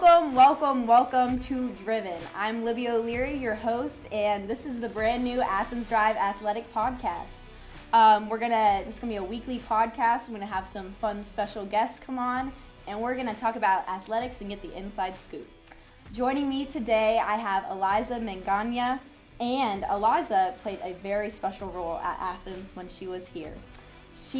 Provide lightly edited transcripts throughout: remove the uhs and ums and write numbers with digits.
Welcome to Driven. I'm Libby O'Leary, your host, and this is the brand new Athens Drive Athletic Podcast. This is gonna be a weekly podcast. We're gonna have some fun special guests come on, and we're gonna talk about athletics and get the inside scoop. Joining me today, I have Eliza Magona, and Eliza played a very special role at Athens when she was here.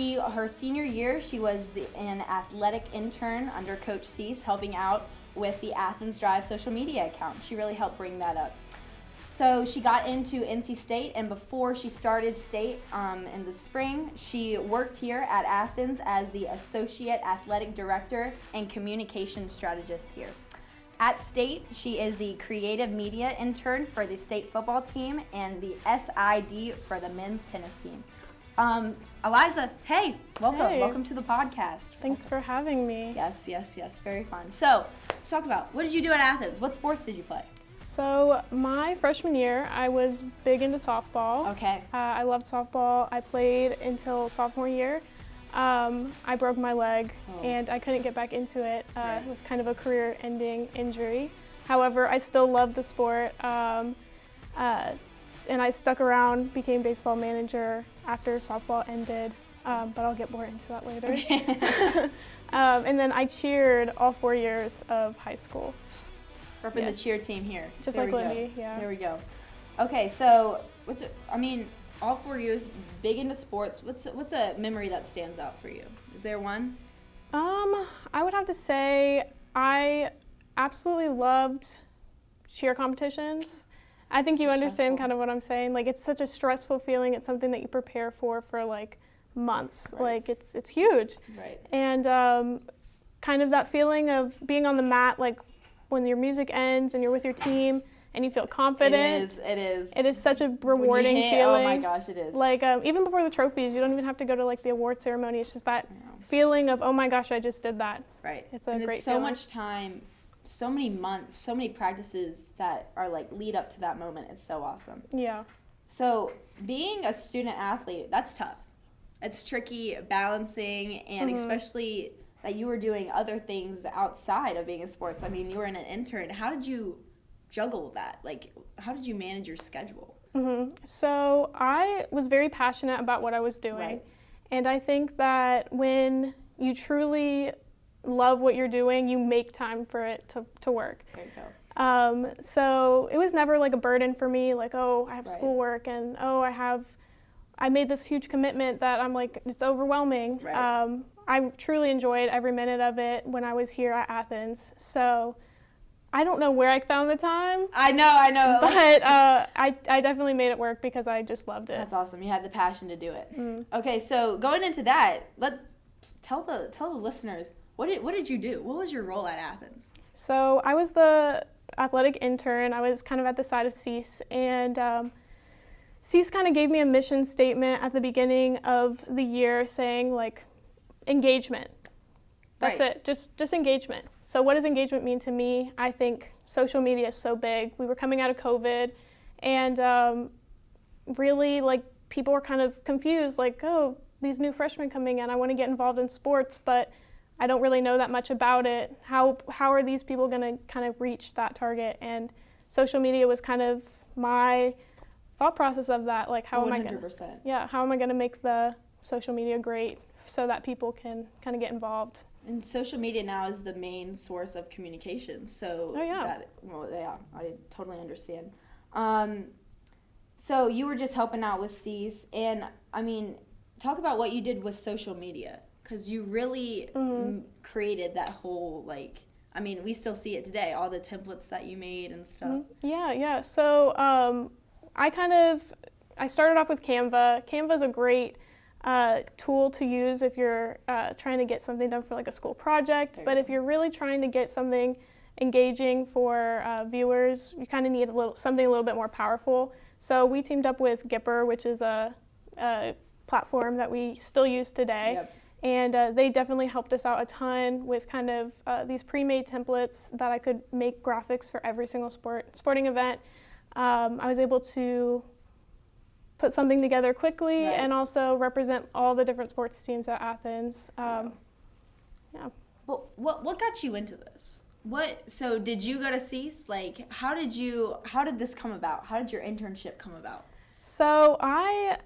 Her senior year, she was an athletic intern under Coach Cease, helping out with the Athens Drive social media account. She really helped bring that up. So she got into NC State, and before she started state in the spring, she worked here at Athens as the Associate Athletic Director and Communications Strategist here. At State, she is the Creative Media Intern for the state football team and the SID for the men's tennis team. Eliza, hey, welcome. Hey. Welcome to the podcast. Thanks for having me. Yes, very fun. So, let's talk about, what did you do at Athens? What sports did you play? So, my freshman year, I was big into softball. Okay. I loved softball. I played until sophomore year. I broke my leg, and I couldn't get back into it. It was kind of a career-ending injury. However, I still loved the sport. And I stuck around, became baseball manager after softball ended, but I'll get more into that later. Okay. And then I cheered all 4 years of high school. Repping the cheer team here. Just there like Libby, yeah. There we go. Okay, so, all 4 years, big into sports. What's a memory that stands out for you? Is there one? I would have to say I absolutely loved cheer competitions. I think you understand kind of what I'm saying. Like, it's such a stressful feeling. It's something that you prepare for like months. Right. Like, it's huge. Right. And kind of that feeling of being on the mat, like when your music ends and you're with your team and you feel confident. It is. It is such a rewarding feeling. Oh my gosh, it is. Like, even before the trophies, you don't even have to go to like the award ceremony. It's just that feeling of, oh my gosh, I just did that. Right. It's a and great it's so feeling. much time, so many months, so many practices that are like lead up to that moment. It's so awesome. Yeah. So being a student athlete, that's tough. It's tricky balancing, and especially that you were doing other things outside of being in sports. I mean, you were an intern. How did you juggle that? Like, how did you manage your schedule? So I was very passionate about what I was doing. Right. And I think that when you truly love what you're doing, you make time for it to work. There you go. So it was never like a burden for me, like, oh, I have schoolwork, and oh, I made this huge commitment that I'm like, it's overwhelming. Right. I truly enjoyed every minute of it when I was here at Athens. So I don't know where I found the time. I know. But I definitely made it work because I just loved it. That's awesome. You had the passion to do it. Okay, so going into that, let's tell the listeners, what did you do? What was your role at Athens? So I was the athletic intern. I was kind of at the side of Cease, and Cease kind of gave me a mission statement at the beginning of the year saying, like, engagement. That's it, just engagement. So what does engagement mean to me? I think social media is so big. We were coming out of COVID, and really, like, people were kind of confused, like, oh, these new freshmen coming in, I want to get involved in sports, but I don't really know that much about it. How are these people going to kind of reach that target? And social media was kind of my thought process of that. Like, how 100%. how am I going to make the social media great so that people can kind of get involved? And social media now is the main source of communication. So I totally understand. So you were just helping out with Cease, and I mean, talk about what you did with social media. Because you really created that whole, like, I mean, we still see it today, all the templates that you made and stuff. Yeah. So I started off with Canva. Canva is a great tool to use if you're trying to get something done for like a school project. But if you're really trying to get something engaging for viewers, you kind of need something a little bit more powerful. So we teamed up with Gipper, which is a platform that we still use today. Yep. And they definitely helped us out a ton with kind of these pre-made templates that I could make graphics for every single sporting event. I was able to put something together quickly and also represent all the different sports teams at Athens. Well, what got you into this? So did you go to CEAS? Like, how did this come about? How did your internship come about? So I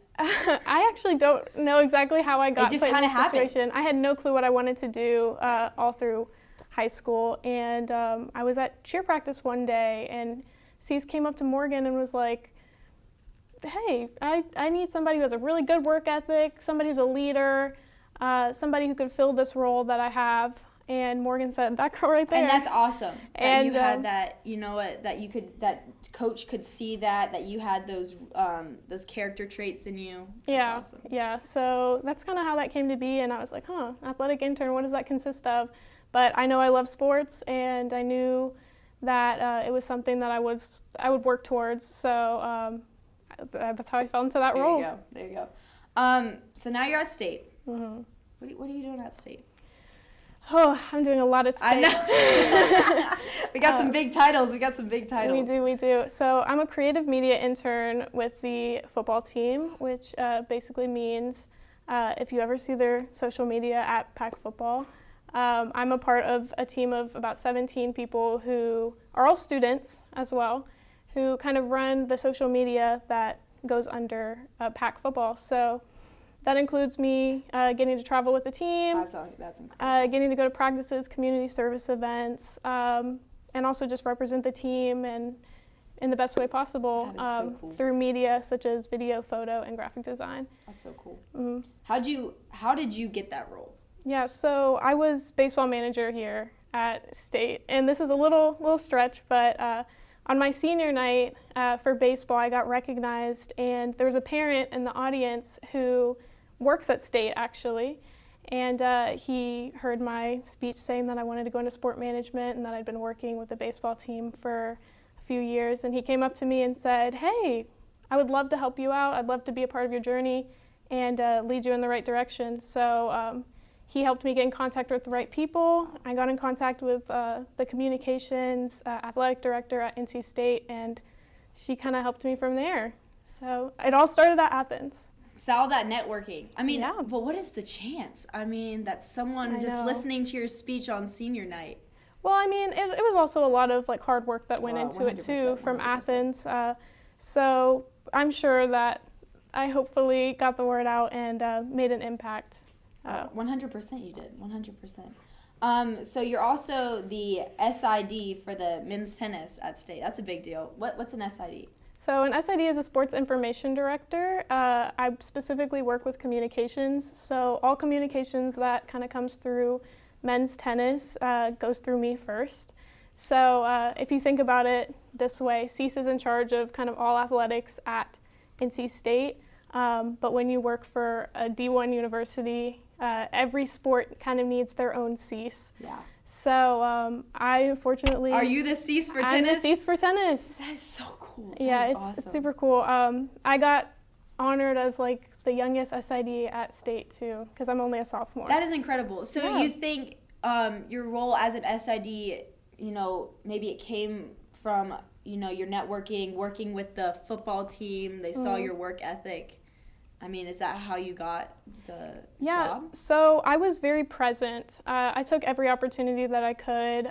actually don't know exactly how I got put in this situation. I had no clue what I wanted to do all through high school, and I was at cheer practice one day, and CEAS came up to Morgan and was like, hey, I need somebody who has a really good work ethic, somebody who's a leader, somebody who could fill this role that I have. And Morgan said, that girl right there. And that's awesome. And you had that, that coach could see that you had those character traits in you. That's awesome. Yeah. So that's kind of how that came to be. And I was like, athletic intern, what does that consist of? But I know I love sports, and I knew that it was something that I would work towards. So that's how I fell into that role. There you go. So now you're at State. Mm-hmm. What are you doing at State? Oh, I'm doing a lot at State. I know. We got some big titles. We do. So I'm a creative media intern with the football team, which basically means if you ever see their social media at Pack Football, I'm a part of a team of about 17 people who are all students as well, who kind of run the social media that goes under Pack Football. So that includes me getting to travel with the team, that's incredible. Getting to go to practices, community service events, and also just represent the team and in the best way possible so cool. through media such as video, photo, and graphic design. That's so cool. Mm-hmm. How did you get that role? Yeah, so I was baseball manager here at State, and this is a little stretch, but on my senior night for baseball, I got recognized, and there was a parent in the audience who works at State, actually, and he heard my speech saying that I wanted to go into sport management and that I'd been working with the baseball team for a few years, and he came up to me and said, hey, I would love to help you out. I'd love to be a part of your journey and lead you in the right direction. So he helped me get in contact with the right people. I got in contact with the communications athletic director at NC State, and she kind of helped me from there. So it all started at Athens. So all that networking. I mean, yeah. But what is the chance? I mean, that someone just listening to your speech on senior night. Well, I mean, it was also a lot of like hard work that went into it too from 100%. Athens. So I'm sure that I hopefully got the word out and made an impact. 100% you did, 100%. So you're also the SID for the men's tennis at State. That's a big deal. What's an SID? So an SID is a sports information director. I specifically work with communications. So all communications that kind of comes through men's tennis goes through me first. So if you think about it this way, CEAS is in charge of kind of all athletics at NC State. But when you work for a D1 university, every sport kind of needs their own CEAS. Yeah. So I unfortunately... Are you the CEAS for tennis? I'm the CEAS for tennis. That is so cool. It's super cool. I got honored as like the youngest SID at State too, because I'm only a sophomore. That is incredible. So you think your role as an SID, maybe it came from, your networking, working with the football team, they saw your work ethic. I mean, is that how you got the job? So I was very present. I took every opportunity that I could.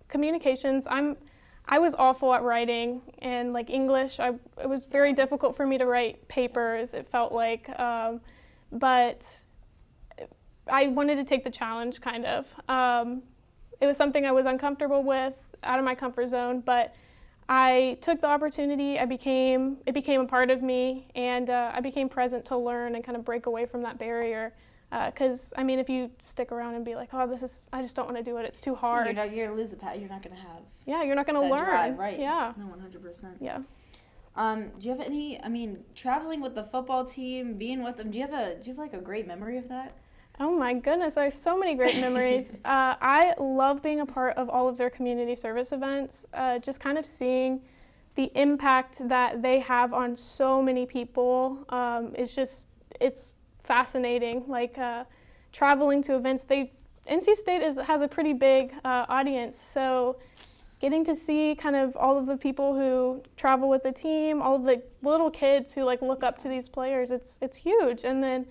Communications, I was awful at writing, and like English, it was very difficult for me to write papers, it felt like. But I wanted to take the challenge, kind of. It was something I was uncomfortable with, out of my comfort zone, but I took the opportunity, it became a part of me, and I became present to learn and kind of break away from that barrier. Because, I mean, if you stick around and be like, I just don't want to do it, it's too hard. You're going to lose the path, you're not going to have you're not going to learn. Drive, right. Yeah. No, 100%. Yeah. Do you have any, traveling with the football team, being with them, do you have like a great memory of that? Oh my goodness, there's so many great memories. I love being a part of all of their community service events, just kind of seeing the impact that they have on so many people. It's fascinating. Like traveling to events, NC State has a pretty big audience, so getting to see kind of all of the people who travel with the team, all of the little kids who like look up to these players, it's huge. And then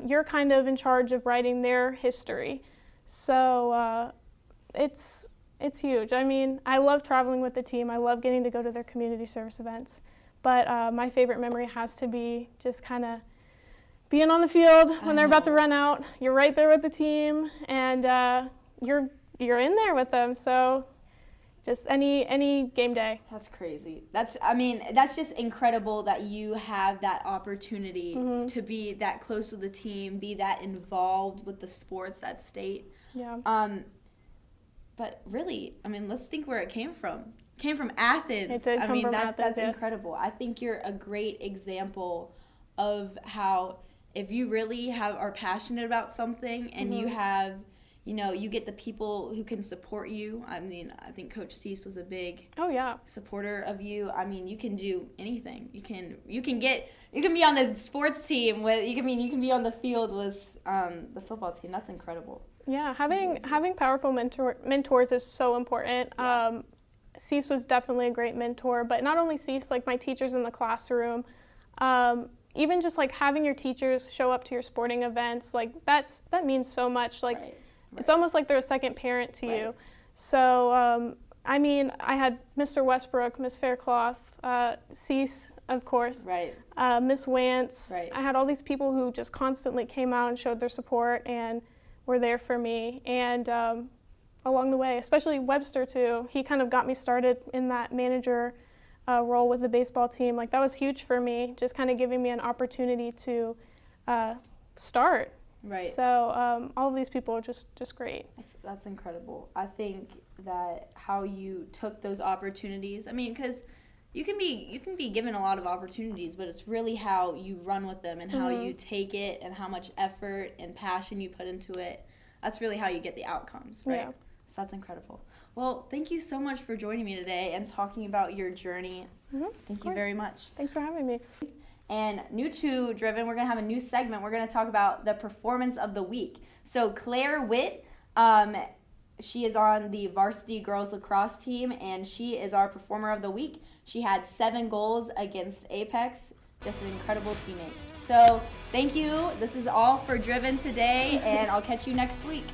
you're kind of in charge of writing their history. So it's it's huge. I mean, I love traveling with the team. I love getting to go to their community service events. But my favorite memory has to be just kind of being on the field when they're about to run out. You're right there with the team, and you're in there with them. So just any game day. That's crazy. That's just incredible that you have that opportunity to be that close with the team, be that involved with the sports at state. Yeah. But really, I mean, let's think where it came from. It came from Athens. It did come from Athens, that's yes. incredible. I think you're a great example of how if you really are passionate about something and you have, you get the people who can support you. I mean, I think Coach Cease was a big supporter of you. I mean, you can do anything. You can be on the sports team you can be on the field with the football team. That's incredible. Yeah, having powerful mentors is so important. Yeah. Cease was definitely a great mentor, but not only Cease, like my teachers in the classroom, even just like having your teachers show up to your sporting events, like that means so much. Like Right. it's almost like they're a second parent to you. So I mean, I had Mr. Westbrook, Miss Faircloth, Cease, of course, Right. Miss Wance. Right. I had all these people who just constantly came out and showed their support and were there for me. And along the way, especially Webster too, he kind of got me started in that manager role with the baseball team. Like that was huge for me, just kind of giving me an opportunity to start. Right. So all of these people are just great. That's incredible. I think that how you took those opportunities. I mean, because you can be given a lot of opportunities, but it's really how you run with them and how you take it and how much effort and passion you put into it. That's really how you get the outcomes, right? Yeah. So that's incredible. Well, thank you so much for joining me today and talking about your journey. Thank you very much. Thanks for having me. And new to Driven, we're going to have a new segment. We're going to talk about the performance of the week. So Claire Witt, she is on the varsity girls lacrosse team, and she is our performer of the week. She had 7 goals against Apex. Just an incredible teammate. So thank you. This is all for Driven today, and I'll catch you next week.